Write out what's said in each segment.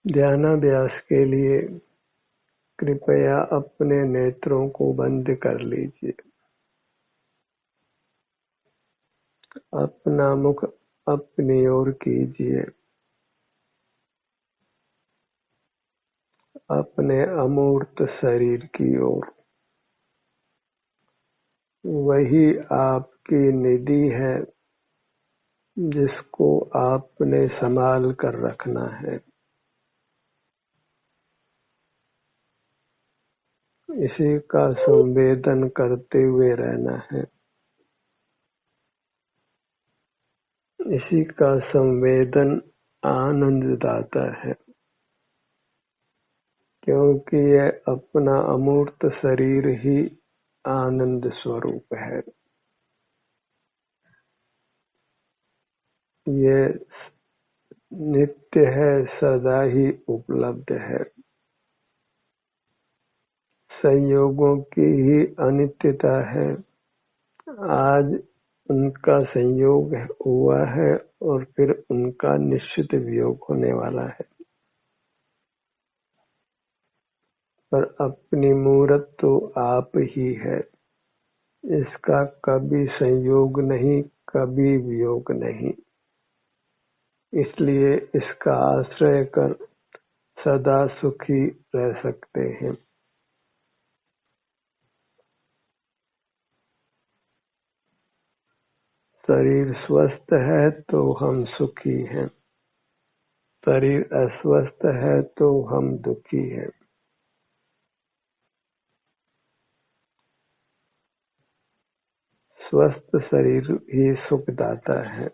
ध्यानाभ्यास के लिए कृपया अपने नेत्रों को बंद कर लीजिए। अपना मुख अपनी ओर कीजिए। अपने अमूर्त शरीर की ओर। वही आपकी निधि है जिसको आपने संभाल कर रखना है। इसी का संवेदन करते हुए रहना है। इसी का संवेदन आनंददाता है, क्योंकि यह अपना अमूर्त शरीर ही आनंद स्वरूप है। ये नित्य है, सदा ही उपलब्ध है। संयोगों की ही अनित्यता है। आज उनका संयोग हुआ है और फिर उनका निश्चित वियोग होने वाला है। पर अपनी मूरत तो आप ही है। इसका कभी संयोग नहीं, कभी वियोग नहीं। इसलिए इसका आश्रय कर सदा सुखी रह सकते हैं। शरीर स्वस्थ है तो हम सुखी हैं। शरीर अस्वस्थ है तो हम दुखी हैं। स्वस्थ शरीर ही सुखदाता है।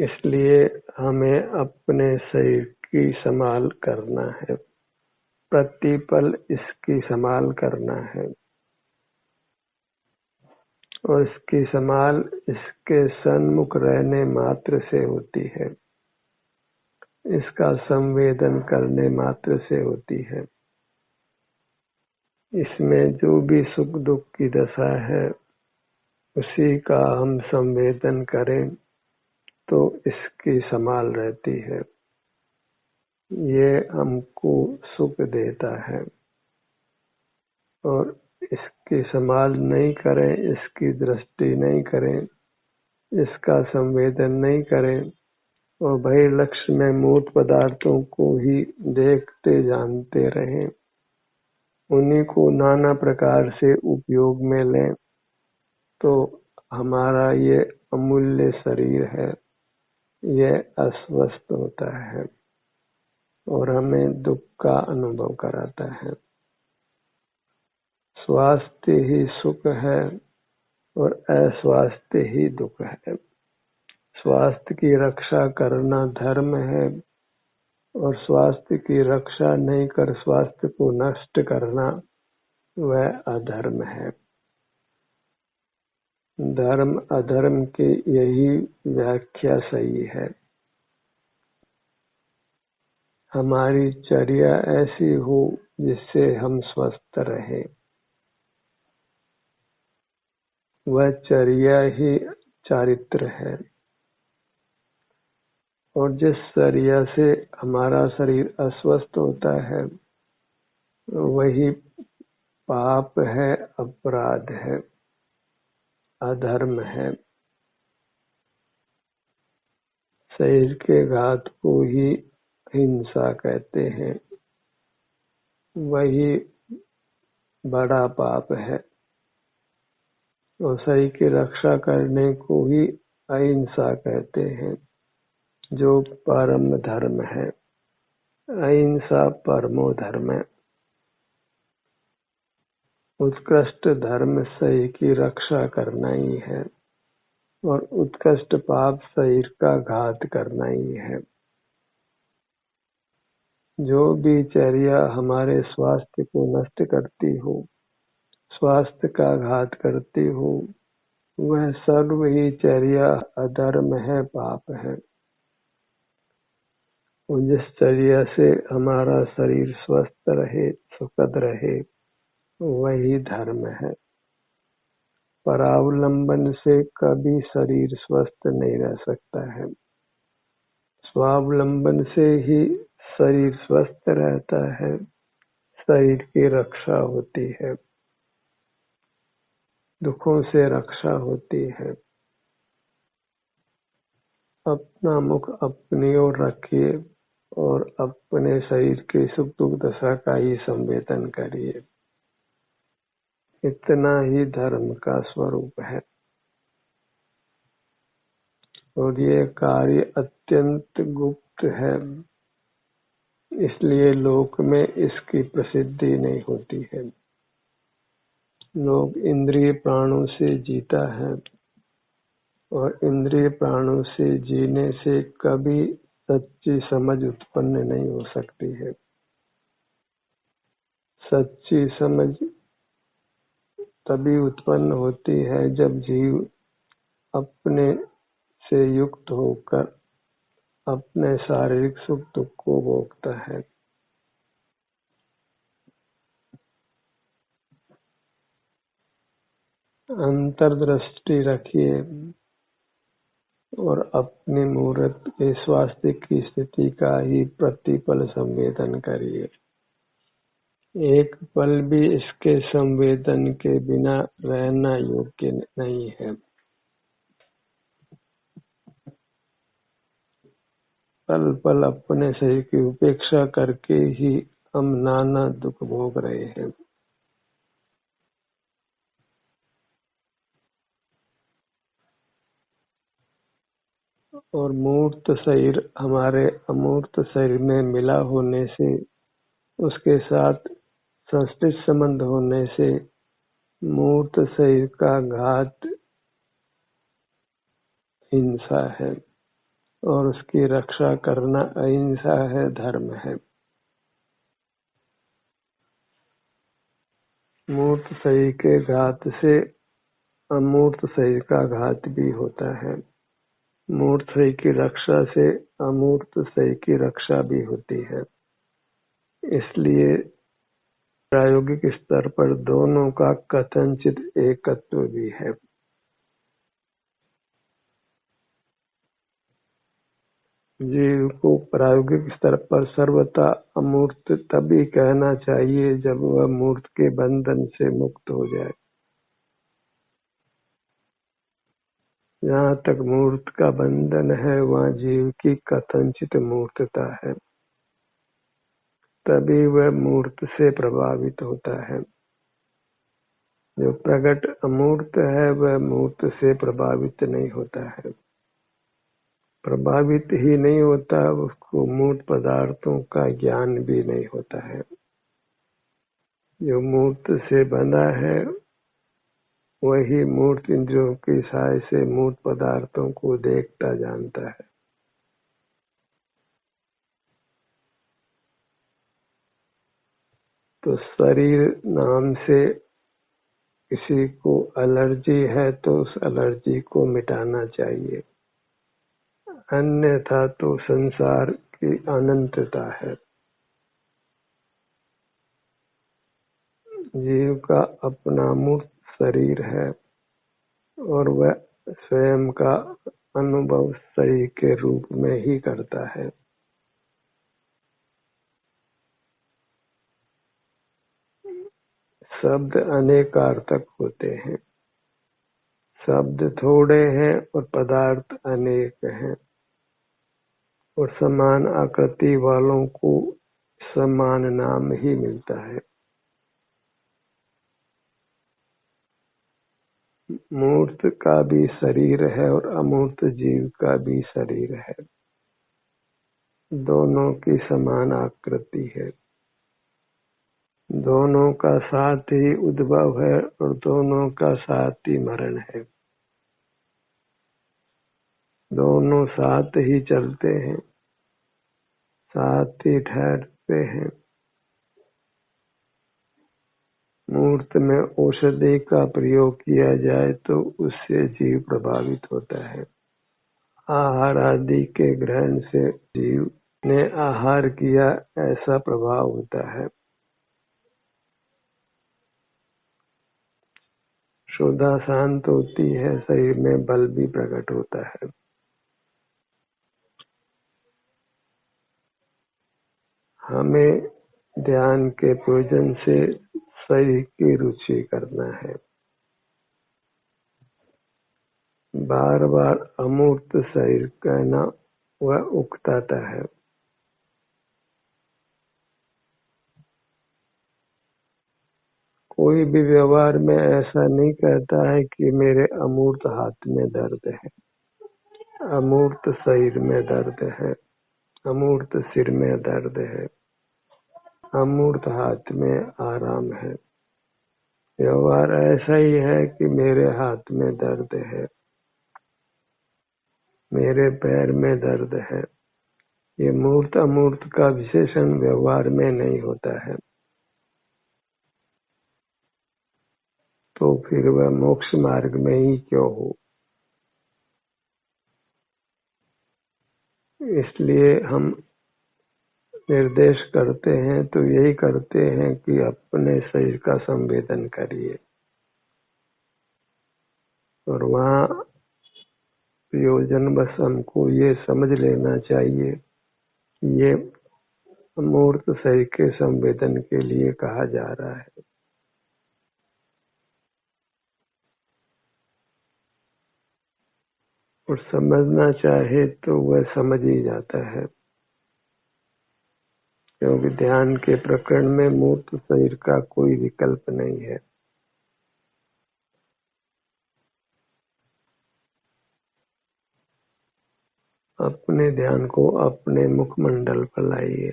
इसलिए हमें अपने शरीर की संभाल करना है। प्रतिपल इसकी संभाल करना है और इसकी संभाल इसके सन्मुख रहने मात्र से होती है। इसका संवेदन करने मात्र से होती है। इसमें जो भी सुख दुख की दशा है उसी का हम संवेदन करें तो इसकी संभाल रहती है। ये हमको सुख देता है और इसकी संभाल नहीं करें, इसकी दृष्टि नहीं करें, इसका संवेदन नहीं करें और भय लक्ष्य में मूर्त पदार्थों को ही देखते जानते रहें, उन्हीं को नाना प्रकार से उपयोग में लें, तो हमारा ये अमूल्य शरीर है, यह अस्वस्थ होता है और हमें दुख का अनुभव कराता है। स्वास्थ्य ही सुख है और अस्वास्थ्य ही दुख है। स्वास्थ्य की रक्षा करना धर्म है और स्वास्थ्य की रक्षा नहीं कर स्वास्थ्य को नष्ट करना वह अधर्म है। धर्म अधर्म की यही व्याख्या सही है। हमारी चर्या ऐसी हो जिससे हम स्वस्थ रहे, वह चर्या ही चारित्र है। और जिस चर्या से हमारा शरीर अस्वस्थ होता है वही पाप है, अपराध है, अधर्म है। शरीर के घात को ही हिंसा कहते हैं। वही बड़ा पाप है और शरीर की रक्षा करने को ही अहिंसा कहते हैं, जो परम धर्म है। अहिंसा परमो धर्म है। उत्कृष्ट धर्म शरीर की रक्षा करना ही है और उत्कृष्ट पाप शरीर का घात करना ही है। जो भी चर्या हमारे स्वास्थ्य को नष्ट करती हो, स्वास्थ्य का घात करती हो, वह सर्व ही चर्या अधर्म है, पाप है। और जिस चर्या से हमारा शरीर स्वस्थ रहे, सुखद रहे, वही धर्म है। परावलंबन से कभी शरीर स्वस्थ नहीं रह सकता है। स्वावलंबन से ही शरीर स्वस्थ रहता है, शरीर की रक्षा होती है, दुखों से रक्षा होती है। अपना मुख अपनी ओर रखिए और अपने शरीर की सुख दुख दशा का ही संवेदन करिए। इतना ही धर्म का स्वरूप है और ये कार्य अत्यंत गुप्त है, इसलिए लोक में इसकी प्रसिद्धि नहीं होती है। लोग इंद्रिय प्राणों से जीता है और इंद्रिय प्राणों से जीने से कभी सच्ची समझ उत्पन्न नहीं हो सकती है। सच्ची समझ तभी उत्पन्न होती है जब जीव अपने से युक्त होकर अपने शारीरिक सुख दुख को भोगता है। अंतर्दृष्टि रखिए और अपने मुहूर्त के स्वास्थ्य की स्थिति का ही प्रतिपल संवेदन करिए। एक पल भी इसके संवेदन के बिना रहना योग्य नहीं है। पल पल अपने शरीर की उपेक्षा करके ही हम नाना दुख भोग रहे हैं। और मूर्त शरीर हमारे अमूर्त शरीर में मिला होने से, उसके साथ संस्कृत संबंध होने से मूर्त शरीर का घात हिंसा है और उसकी रक्षा करना अहिंसा है, धर्म है। मूर्त शरीर के घात से अमूर्त शरीर का घात भी होता है। मूर्त शरीर की रक्षा से अमूर्त शरीर की रक्षा भी होती है। इसलिए प्रायोगिक स्तर पर दोनों का कथनचित एकत्व भी है। जीव को प्रायोगिक स्तर पर सर्वथा अमूर्त तभी कहना चाहिए जब वह मूर्त के बंधन से मुक्त हो जाए। जहाँ तक मूर्त का बंधन है वहाँ जीव की कथनचित मूर्तता है, तभी वह मूर्त से प्रभावित होता है। जो प्रकट अमूर्त है वह मूर्त से प्रभावित नहीं होता है। प्रभावित ही नहीं होता, उसको मूर्त पदार्थों का ज्ञान भी नहीं होता है। जो मूर्त से बना है वही मूर्त इंद्रियों की सहाय से मूर्त पदार्थों को देखता जानता है। तो शरीर नाम से किसी को एलर्जी है तो उस एलर्जी को मिटाना चाहिए, अन्यथा तो संसार की अनंतता है। जीव का अपना मूर्त शरीर है और वह स्वयं का अनुभव शरीर के रूप में ही करता है। शब्द अनेकार्थक होते हैं, शब्द थोड़े हैं और पदार्थ अनेक हैं, और समान आकृति वालों को समान नाम ही मिलता है। मूर्त का भी शरीर है और अमूर्त जीव का भी शरीर है, दोनों की समान आकृति है, दोनों का साथ ही उद्भव है और दोनों का साथ ही मरण है। दोनों साथ ही चलते हैं, साथ ही ठहरते हैं। मूर्त में औषधि का प्रयोग किया जाए तो उससे जीव प्रभावित होता है। आहार आदि के ग्रहण से जीव ने आहार किया ऐसा प्रभाव होता है। शुद्धा शांत होती है, शरीर में बल भी प्रकट होता है। हमें ध्यान के प्रयोजन से शरीर की रुचि करना है। बार बार अमूर्त शरीर कहना वह उकताता है। कोई भी व्यवहार में ऐसा नहीं कहता है कि मेरे अमूर्त हाथ में दर्द है, अमूर्त शरीर में दर्द है, अमूर्त सिर में दर्द है, अमूर्त हाथ में आराम है। व्यवहार ऐसा ही है कि मेरे हाथ में दर्द है, मेरे पैर में दर्द है। ये मूर्त अमूर्त का विशेषण व्यवहार में नहीं होता है। तो फिर वह मोक्ष मार्ग में ही क्यों हो। इसलिए हम निर्देश करते हैं तो यही करते हैं कि अपने शरीर का संवेदन करिए। और वहाँ प्रयोजन बस हमको ये समझ लेना चाहिए कि ये अमूर्त शरीर के संवेदन के लिए कहा जा रहा है। और समझना चाहे तो वह समझ ही जाता है, क्योंकि ध्यान के प्रकरण में मूर्त शरीर का कोई विकल्प नहीं है। अपने ध्यान को अपने मुखमंडल पर लाइए।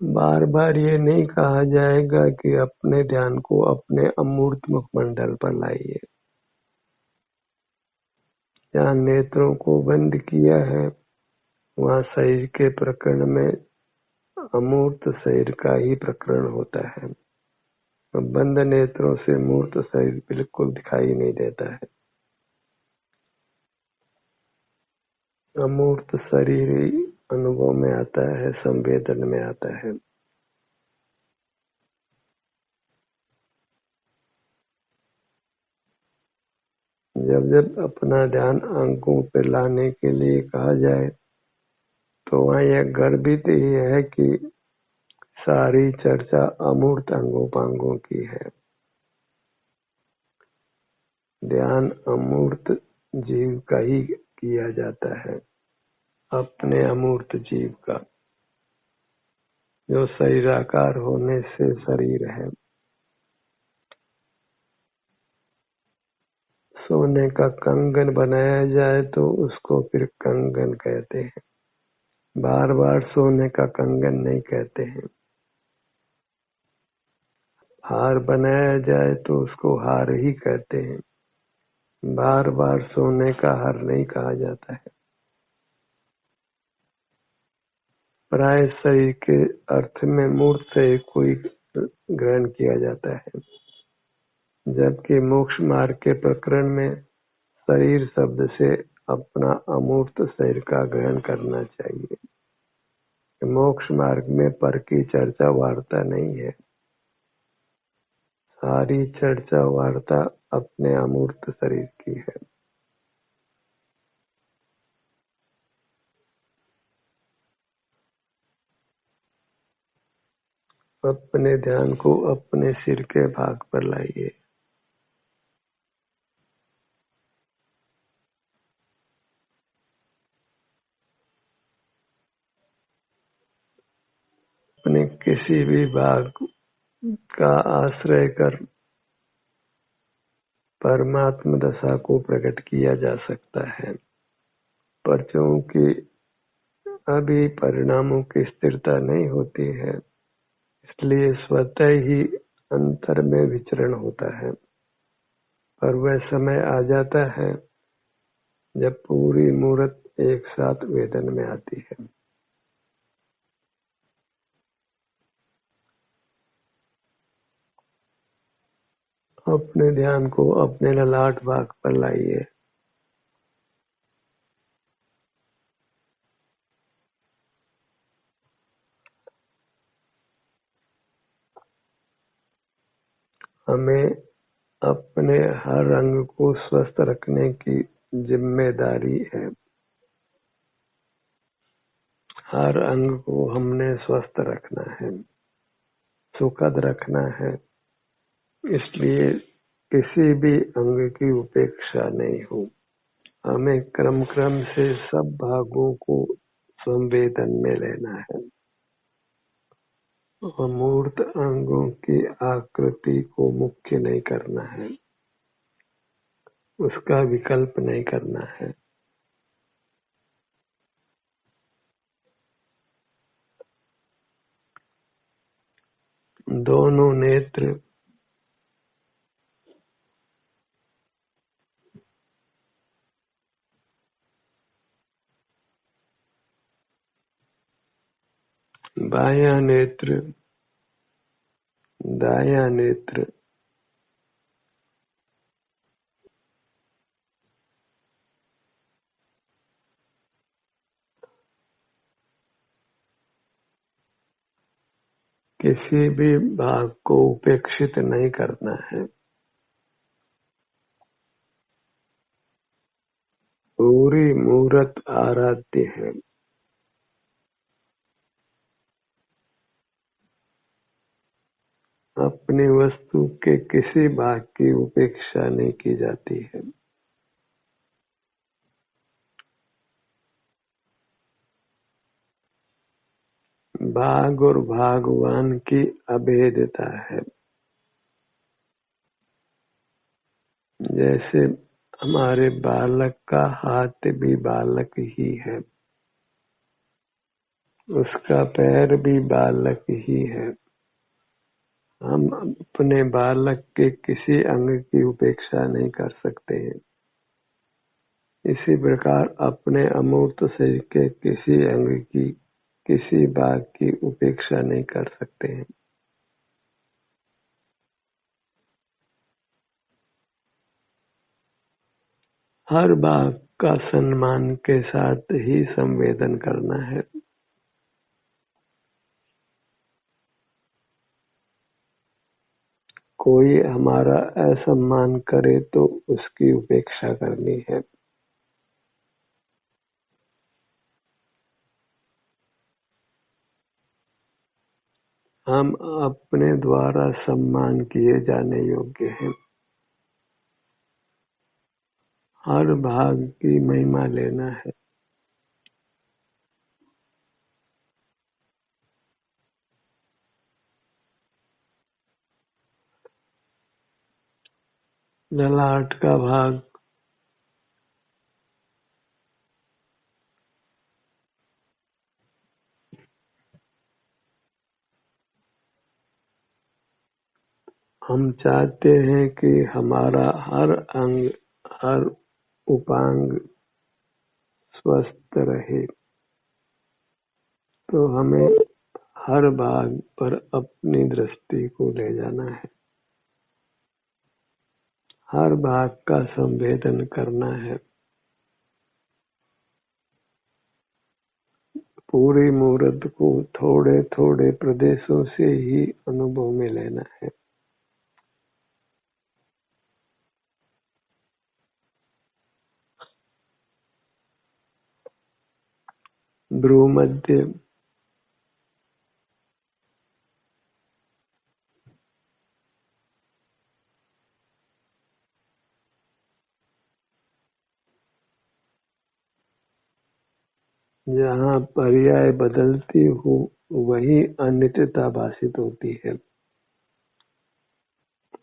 बार बार ये नहीं कहा जाएगा कि अपने ध्यान को अपने अमूर्त मुखमंडल पर लाइए। जहाँ नेत्रों को बंद किया है वहाँ शरीर के प्रकरण में अमूर्त शरीर का ही प्रकरण होता है। तो बंद नेत्रों से मूर्त शरीर बिल्कुल दिखाई नहीं देता है। अमूर्त शरीर ही अनुभव में आता है, संवेदन में आता है। जब जब अपना ध्यान अंगों पर लाने के लिए कहा जाए तो वहाँ यह गर्भित ही है कि सारी चर्चा अमूर्त अंगोपांगों की है। ध्यान अमूर्त जीव का ही किया जाता है, अपने अमूर्त जीव का, जो शरीराकार होने से शरीर है। सोने का कंगन बनाया जाए तो उसको फिर कंगन कहते हैं, बार बार सोने का कंगन नहीं कहते हैं। हार बनाया जाए तो उसको हार ही कहते हैं, बार बार सोने का हार नहीं कहा जाता है। प्राय शरीर के अर्थ में मूर्त शरीर को ही ग्रहण किया जाता है, जबकि मोक्ष मार्ग के प्रकरण में शरीर शब्द से अपना अमूर्त शरीर का ग्रहण करना चाहिए। मोक्ष मार्ग में पर की चर्चा वार्ता नहीं है, सारी चर्चा वार्ता अपने अमूर्त शरीर की है। अपने ध्यान को अपने सिर के भाग पर लाइए। अपने किसी भी भाग का आश्रय कर परमात्म दशा को प्रकट किया जा सकता है, पर चूंकि अभी परिणामों की स्थिरता नहीं होती है, इसलिए स्वतः ही अंतर में विचरण होता है। पर वह समय आ जाता है जब पूरी मूर्त एक साथ वेदन में आती है। अपने ध्यान को अपने ललाट भाग पर लाइए। हमें अपने हर अंग को स्वस्थ रखने की जिम्मेदारी है। हर अंग को हमने स्वस्थ रखना है, सुखद रखना है, इसलिए किसी भी अंग की उपेक्षा नहीं हो। हमें क्रम से सब भागों को संवेदन में लेना है और मूर्त अंगों की आकृति को मुख्य नहीं करना है, उसका विकल्प नहीं करना है। दोनों नेत्र बायां नेत्र, दायां नेत्र किसी भी भाग को उपेक्षित नहीं करना है। पूरी मूरत आराध्य है। अपनी वस्तु के किसी भाग की उपेक्षा नहीं की जाती है। भाग और भागवान की अभेदता है। जैसे हमारे बालक का हाथ भी बालक ही है, उसका पैर भी बालक ही है। हम अपने बालक के किसी अंग की उपेक्षा नहीं कर सकते हैं। इसी प्रकार अपने अमूर्त शरीर के किसी अंग की, किसी भाग की उपेक्षा नहीं कर सकते हैं। हर भाग का सम्मान के साथ ही संवेदन करना है। कोई हमारा असम्मान करे तो उसकी उपेक्षा करनी है। हम अपने द्वारा सम्मान किए जाने योग्य हैं। हर भाग की महिमा लेना है। ललाट का भाग हम चाहते हैं कि हमारा हर अंग, हर उपांग स्वस्थ रहे, तो हमें हर भाग पर अपनी दृष्टि को ले जाना है। हर भाग का संवेदन करना है। पूरी मूर्त को थोड़े थोड़े प्रदेशों से ही अनुभव में लेना है। भ्रूमध्य, जहाँ पर्याय बदलती हो वही अनित्यता भाषित होती है,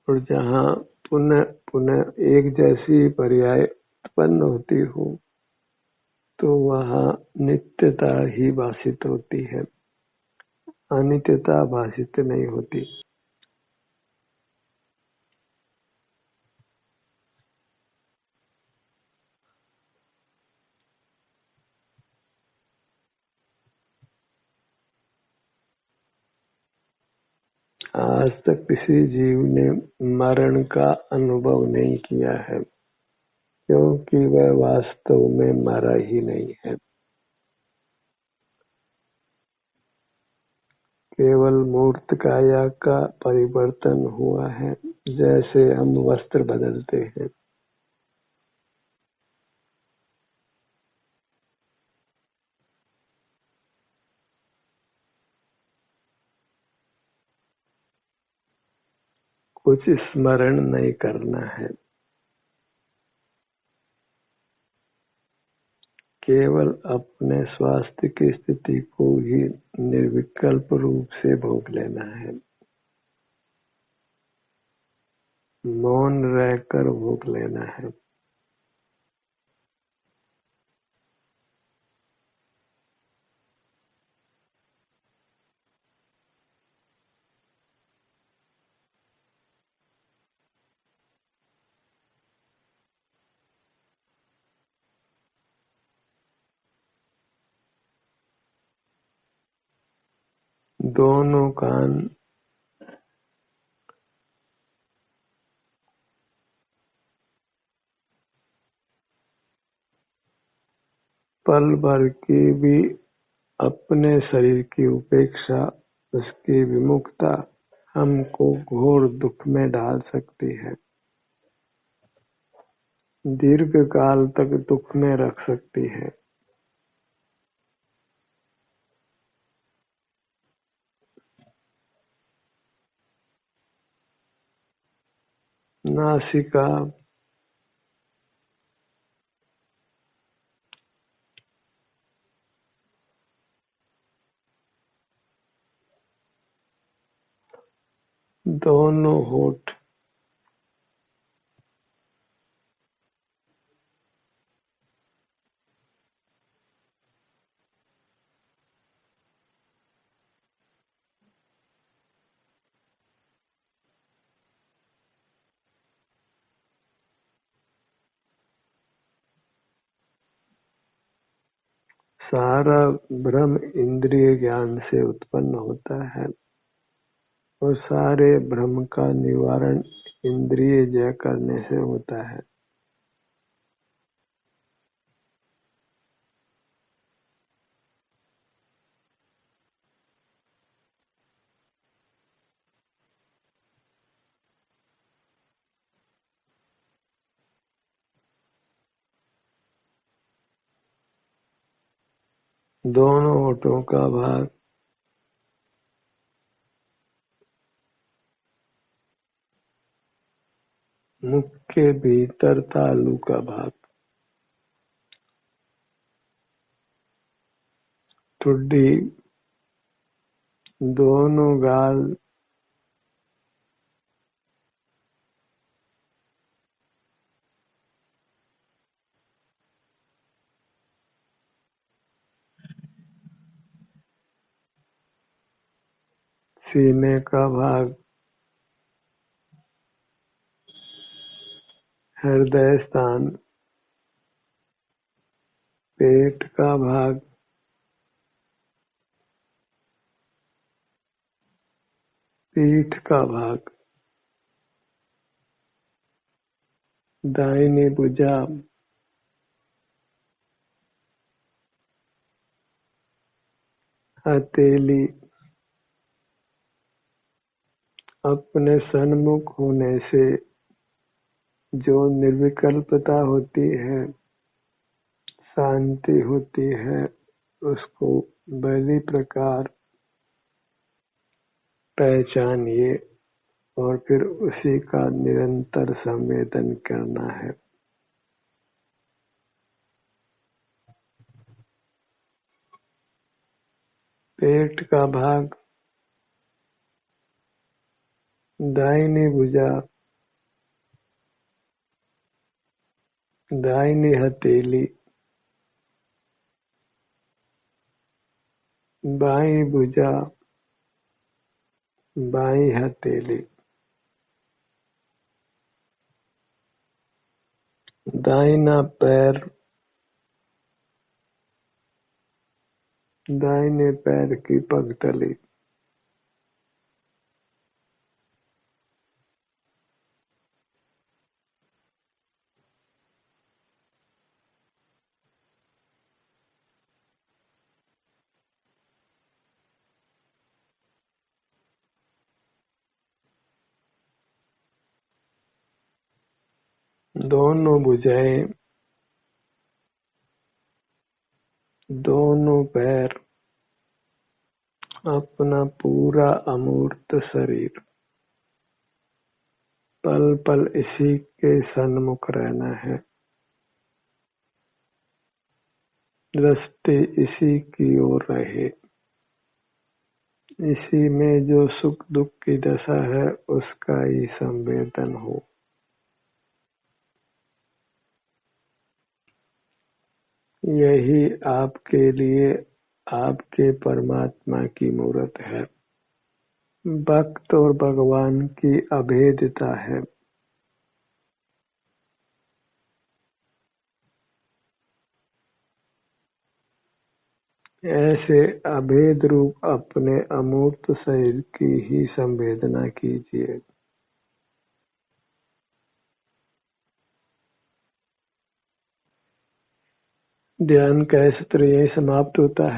और जहाँ पुनः पुनः एक जैसी पर्याय उत्पन्न होती हो तो वहाँ नित्यता ही भाषित होती है, अनित्यता भाषित नहीं होती। आज तक किसी जीव ने मरण का अनुभव नहीं किया है, क्योंकि वह वास्तव में मरा ही नहीं है। केवल मूर्त काया का परिवर्तन हुआ है, जैसे हम वस्त्र बदलते हैं। कुछ स्मरण नहीं करना है, केवल अपने स्वास्थ्य की स्थिति को ही निर्विकल्प रूप से भोग लेना है, मौन रहकर भोग लेना है। दोनों कान पल भर की भी अपने शरीर की उपेक्षा, उसकी विमुखता हमको घोर दुख में डाल सकती है, दीर्घ काल तक दुख में रख सकती है। नासिका दोनों होठ सारा भ्रम इंद्रिय ज्ञान से उत्पन्न होता है और सारे भ्रम का निवारण इंद्रिय जय करने से होता है। दोनों होठों का भाग मुख के भीतर तालू का भाग, ठुड्डी, दोनों गाल सीने का भाग, हृदय स्थान, पेट का भाग, पीठ का भाग, दाहिनी भुजा, हथेली, अपने सन्मुख होने से जो निर्विकल्पता होती है, शांति होती है, उसको भली प्रकार पहचानिए और फिर उसी का निरंतर संवेदन करना है। पेट का भाग, दाहिनी भुजा, दाहिनी हथेली, बाईं भुजा, बाईं हथेली, दाहिना पैर, दाहिने पैर की पगडंडी, दोनों भुजाएं, दोनों पैर, अपना पूरा अमूर्त शरीर। पल पल इसी के सन्मुख रहना है, दृष्टि इसी की ओर रहे, इसी में जो सुख दुख की दशा है उसका ही संवेदन हो। यही आपके लिए आपके परमात्मा की मूरत है, भक्त और भगवान की अभेदता है। ऐसे अभेद रूप अपने अमूर्त शरीर की ही संवेदना कीजिए। ध्यान का सत्र यही समाप्त होता है।